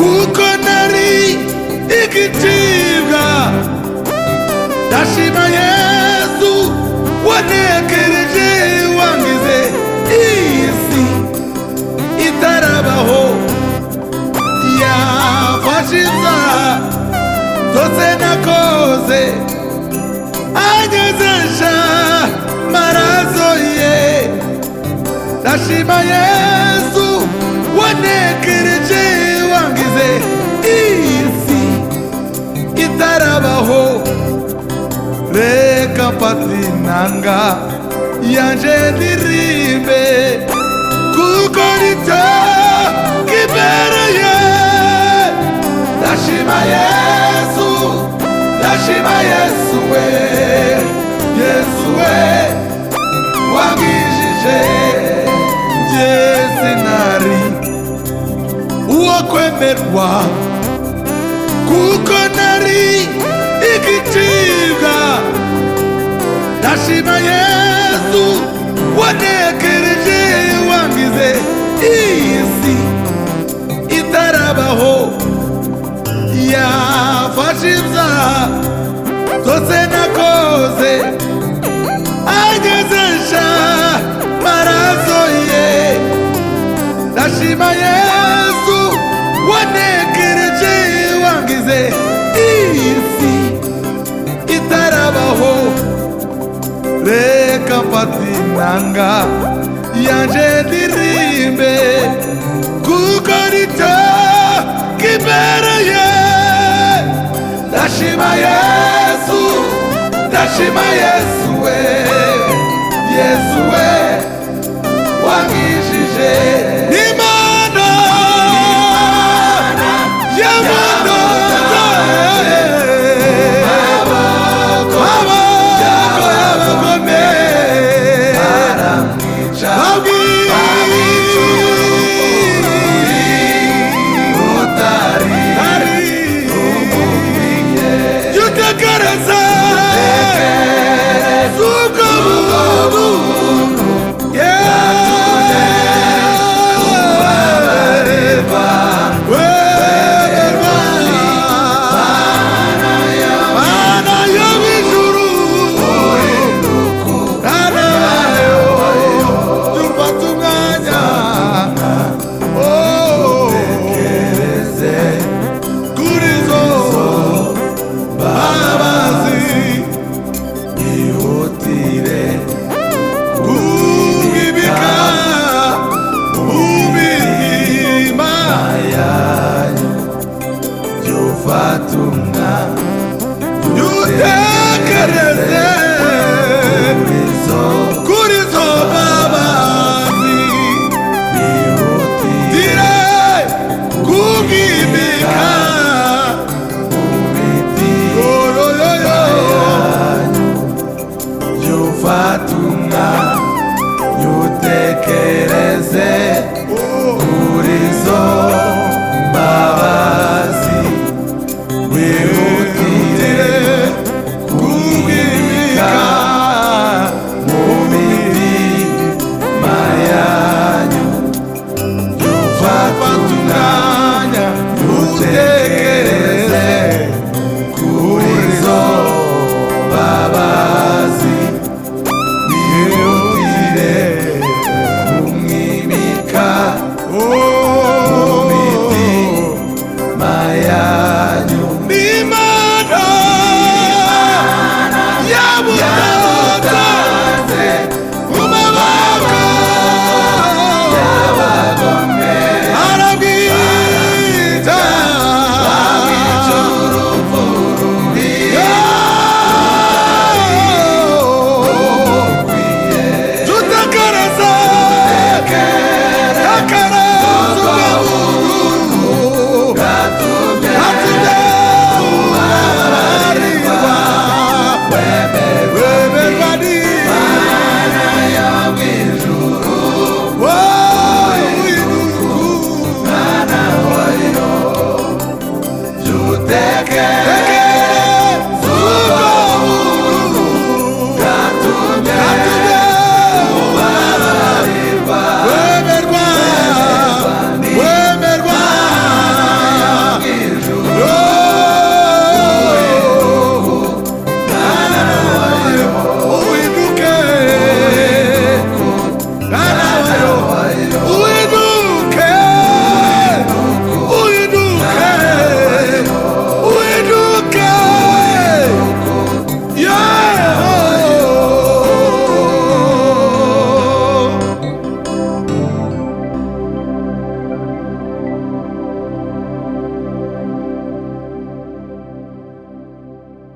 kuko nari igicibwa. Ndashima Yesu wanekereje wangize iyi si itarabaho. Yafashe inzara zose nakoze anyezesha maraso ye. Ndashima Yesu wanekereje wangize iyi si itarabaho. Reka mfate inanga yanje ndirimbe kuko nicyo kibereye. Ndashima Yesu, ndashima Yesu we, Yesu we wangijije. Nje sinari uwo kwemerwa kuko nari igicibwa. Ndashima Yesu wanekereje wangize iyi si itarabaho. Yafashe inzara zose nakoze anyezesha maraso ye. Ndashima Yesu wanekereje wangize iyi si itarabaho. Reka mfate inanga yanje ndirimbe kuko nicyo kibereye. Ndashima Yesu, ndashima Yesu we, Yesu we wangijije. Imana y'amano again.